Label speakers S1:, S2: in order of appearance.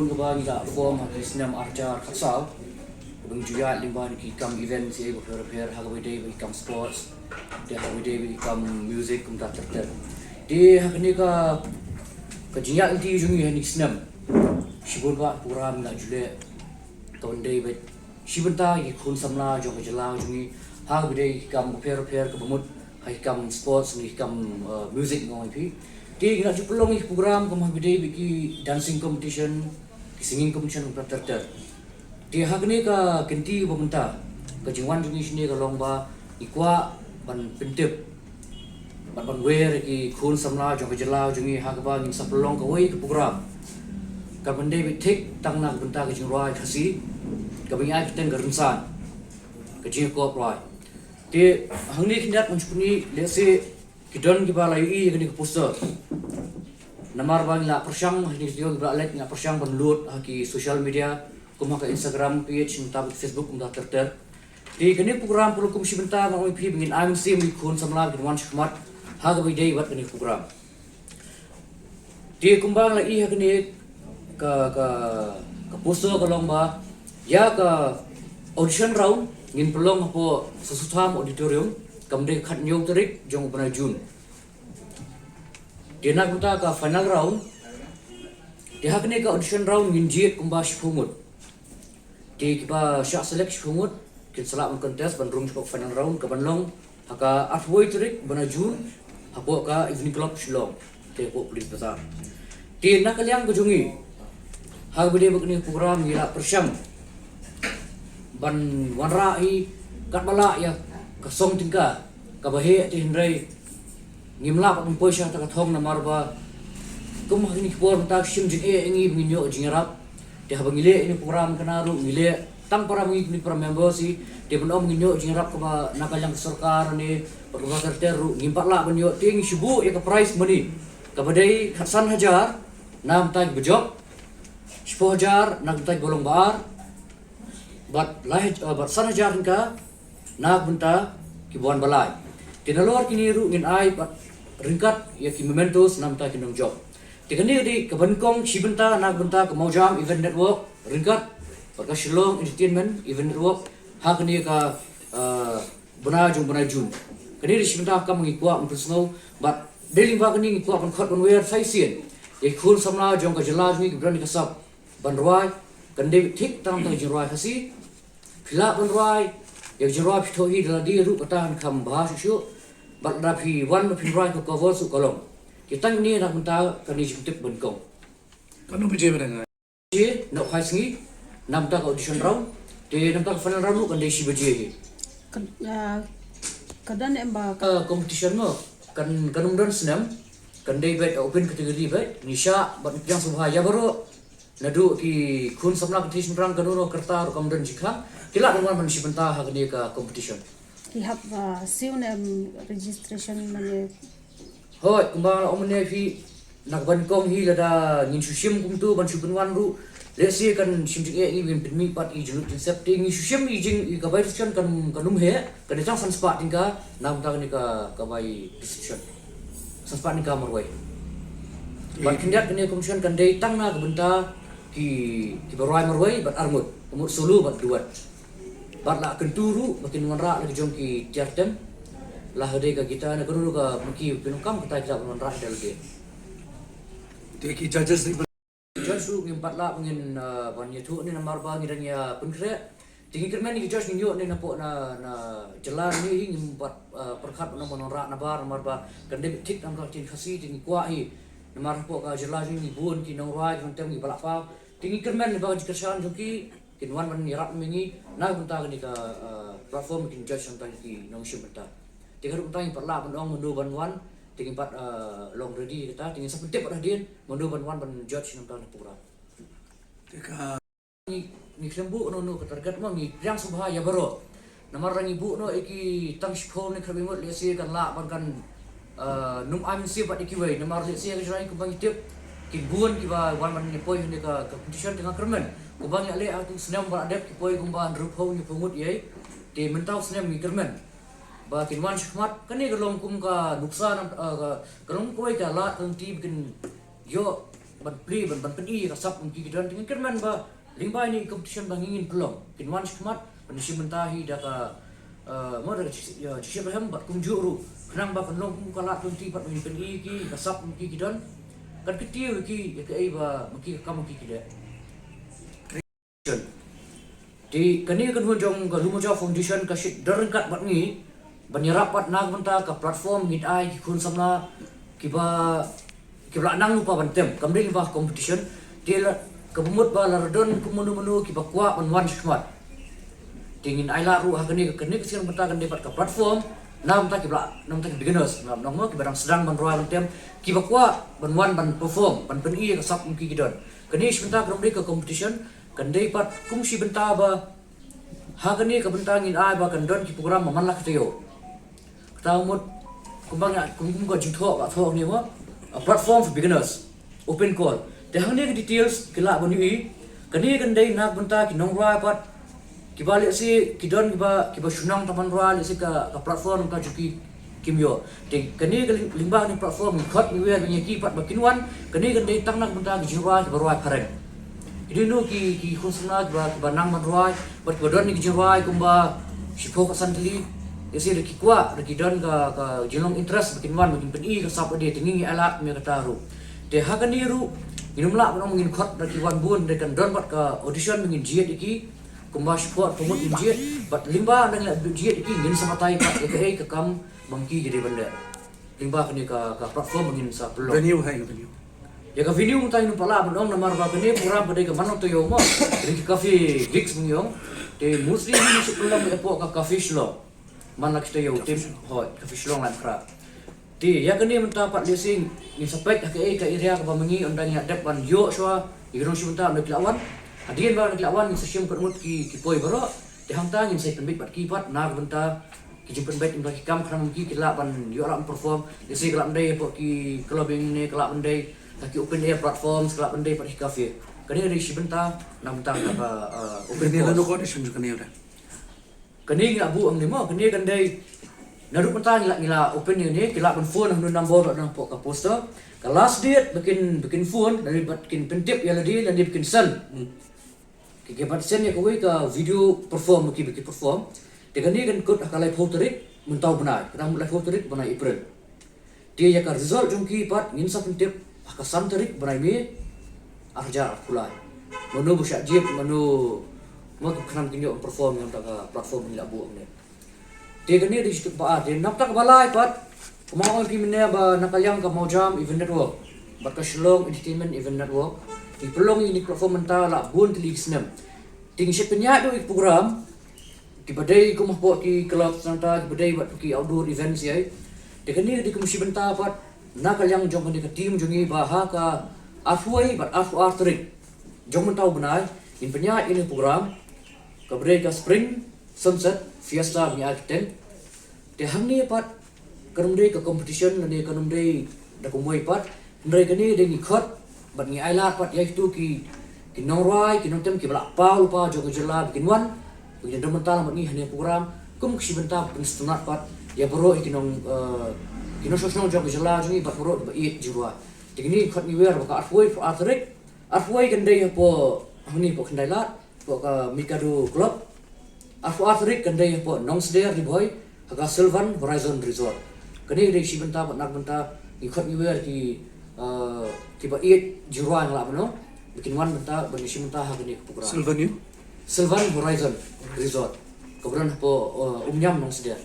S1: shibun ka ba nila bom ha sinam archa khatsal bang juya limban ki kam event si go per hagawide bi kam sports de hagawide bi kam music kum ta ter de hakni ka jiya inti jungi ni sinam shibun ba pura na jule ton de bi shibun ta yi khun samla jong jala jungi hagawide kam per ka bumut hai kam sports ni kam music ngoi pi di nak pelong program kemah bidai biki dancing competition, singing competition terter. Di hak ni ka kenti pemerintah, ka jingwan jungi sini ka lomba ikwa ban pentip, ban wer ki khun samla jong jela jungi hak ba ngin sapelong ka wei ke program. Ka bendai bitik tang nak benta ka jingrai khasi, ka bingai kita ngerensan, ka jing ko prai. Di hang ni kinat menchuni lesi kidon ki balai i kini ke poster namar bang la persang ni dia ba let na persang ban load ki social media kuma ka Instagram page ta Facebook kum da ter di kini program puluh kum sibenta ngoi phi bingin am sim ni khun samla ginwan shmat ha ga bi dei wat kini program di kumbang la i ha kini ka poster ka lomba ya ka audition round ngin pelong po sesutham auditorium kamde khat nyong tarik jong pada Jun. Dia nak kita ke final round. Dia hak ni ke audition round nginjit kumba shpungut. Di kita syak select shpungut kita selak contest ban room ke final round ke banlong haka halfway tarik pada Jun hapo ka evening club Shillong. Te ko polis besar. Dia nak kaliang ke jungi. Hak bede begini program gila persyam. Ban wanra i kat bala ya kasong tingka kabahe ti hindrai ngimla pa pun syah ta thong na marba kum hakni por ta shim jin e ngi binyo jingrap ti habangile ini program kanaru ngile tang para ni para members si ti benom nginyo jingrap ka nakalang sarkar ni perwakilan teru ngimpak la binyo ti ngi shibu ya ka prize money kabadai khasan hajar nam tag bejok 10,000 nak tag golong bar bat lahij bat san hajar ka nak benta kibuan balai. Tinalor kini ru ngin ai pat ringkat ya ki mementos namta kinong job. Tikani di kebenkong sibenta nak benta ke Maujam Event Network ringkat pat Shillong Entertainment Event Network ha kini ka bena jun. Kini di sibenta ka mengikwa untuk snow bat daily ba kini ngikwa kon khot kon wer sai sien. Ye khul samna jong ka jela jui gebran kasap ban roi kan de thik tang tang jiroi khasi phila ban roi yang jawab itu adalah dia ru katahan kam bahas syu bat rapi wan pin rai ko cover su kolom kita ni nak minta kani jintip benkong
S2: kanu bije beranga
S1: je nak khai singi nam ta audition round de nam ta final round kan de si bije
S3: kadan emba
S1: competition mo kan kanung dan senam kan de bet open category bet nisha bat yang subhaya baru nadu ki khun samla competition rang kanuno kerta ro kamdan jikha kila dengan man sibenta ha kini ka competition
S3: ihap siun registration mane
S1: hoi kumbang omne fi nak ban kong hi lada ngin susim kum tu ban subunwan ru lesi kan simjing e ni bin mi pat i julu setting susim i jing i kabai decision kan kanum he kan jang san spa tingka nam ta ni ka kabai decision san spa ni ka marwai ban kindat kini competition kan dei tang na benta ki barai marwai bat armut umur sulu bat duat bat la kenturu makin wanra lagi jom ki jarten lah hade ka kita na kanu ka maki pinukam kita kita wanra dalge
S2: teki judges ni
S1: judge ngin bat la ngin ban yetu ni namar ba ngiran ya penkre tinggi kermen ni judge nyo ni napo na jalan ni ngin bat perkhat na wanra na bar namar ba kande tik nam ka tin khasi tin kwa hi namar po ka jalan ni bun ki nong rai kan tem ni balak pa tinggi kermen ni ba jikesan joki kinwan man nirap mengi na bunta ni ka platform kin judge sampai ki nong sibenta tiga ru tang perla bandong mundu banwan tinggi pat long ready kita tinggi seperti pada dia mundu banwan ban judge nong tang program
S2: teka
S1: ni sembu no target mo ni yang subha ya baro namar rang ibu no iki tang shpol ni khabimot lesi kan la ban kan num am si pat iki wei namar lesi ka jrai ku bang tip ki buon ki ba wan man ni poi ni ka competition tengah kermen ku bang ale atu senam ba adep ki poi kumba rup ho ni pungut ye ti mentau senam ni kermen ba kinwan shmat kan ni gelom kum ka nuksan ka gelom koi ka la tang ti bikin yo ban pli ban pedi kasap mungkin kidan dengan kerman ba limba ini competition bang ingin pelong kinwan skmat ban si mentahi da ka mo da ci baham bat kumjuru kenang ba kenong kala 20 pat mungkin pedi ki kasap mungkin kidan kan ketiu ki ya ke ba mungkin kamu ki kida di kani kan hunjong ga lumoja foundation ka shit derengkat bat ngi banyarapat nag menta ka platform ngit ai kun samna kiba nang lupa bantem kamding ba competition tila kebumut ba lardon kumunu kiba kwa wan shmat tingin ai la ru hakani ka kani kesir menta kan dapat ka platform nam ta beginners nam mo kiba dang sedang ban roa bantem kiba kwa ban perform ban pen ka sap ki kidon kani shmenta kamding ka competition kan dapat kumsi benta ba hakani ka benta ngin ai ba kan don ki program man la ktayo ktamut kumbang kumga jitho ba tho ni mo a platform for beginners open call te hangni ke details kila bani kani kan dai nak benta ki nongwa pat ki balik si ki don ki ba sunang taman ra le si ka platform ka juki kimyo te kani ke limba ni platform khot ni wer ni ki pat bakinwan kani kan dai tang nak benta ki jinwa ki barwa pareng ini nu ki khusna ba nang man ra pat ba don ni ki jinwa kumba sipo ka santli isi de kikwa de kidon ka jinong interest bikin wan bikin pedi ka sap de tingi alat me kata ru de hakani ru inumla ban mungkin khot de kiwan bun de kan don bat ka audition mungkin jiet iki kumba support pemut jiet bat limba nang la jiet iki ngin sama tai pat ke ka kam bangki jadi benda limba kini ka platform mungkin sa pelong
S2: venue hai venue.
S1: ya ka video mutai nu pala ban namar ba kini program pada ka manot to yo mo de cafe gigs mung de muslim ni sepelong de po ka cafe shlo man nak stay tim hoi ka fishlong lan kra ti ya kani menta pat lesing ni sepek ka area ka bamangi ondang ya dep ban yo swa igron si menta nak lawan adien ba nak lawan ni sesim permut ki poi baro te hangta ngin sai pembit pat ki pat nak benta ki jimpen bet imba ki kam kram ki la ban yo ram perform desi kelap ndai po ki clubbing ni kelap ndai ki open air platform kelap ndai pat ki cafe kani ri si benta nak benta ka open
S2: Venue
S1: air
S2: la no audition juga ni ada.
S1: kani ngila bu ang nimo kani kan dai naruk menta ngila open ni kila ban phone hanu number nang po ka poster ka last date bikin phone dari bikin pentip ya ladi dan bikin sen ke bat sen ya koi ka video perform bikin perform de kani kan kut akalai photorik mentau benai kita mulai photorik benai April dia ya ka result jungki pat ngin sa pentip ka santarik benai me arja kulai manu busya jip manu mo kanam kinyo perform yang tak platform ni labu ni dia kini di situ pa dia nak tak balai pat kumawang ki minne ba nakalyang ka Mojam event network bat ka Shillong entertainment event network di pelong ini platform menta la bun tili snem ting si penya do program ki badai ko mahpo ki club santa ki badai bat ki outdoor events ai dia kini di komisi benta pat nakalyang jong ni ka team jongi ba ha ka afuai bat afu artrik jong mentau benai in penya ini program kabrai ka spring sunset fiesta ni architect te hamni pat kanumdei ka competition ni kanumdei da kumoi pat ndai kani de ni khot bat ni ailat pat yai tu ki nongrai ki nongtem ki bala pa lupa jogo jela bikin wan bikin mental mat ni hanya program kum ki bentar pun setengah pat ya bro ki nong sosno jogo jela jungi bat bro ba i jurwa tingni khot ni wer ka arfoi kan dei po hamni po kandai lat po ka Mikado Club afu Afrik kan dai po Nongsder di boy ka Sylvan Horizon Resort kani dai si benta nak benta ikut ni wer ki ba it juruan la no bikin wan benta bani si benta ha kani program
S2: Sylvan
S1: Horizon Resort kemudian po umnyam Nongsder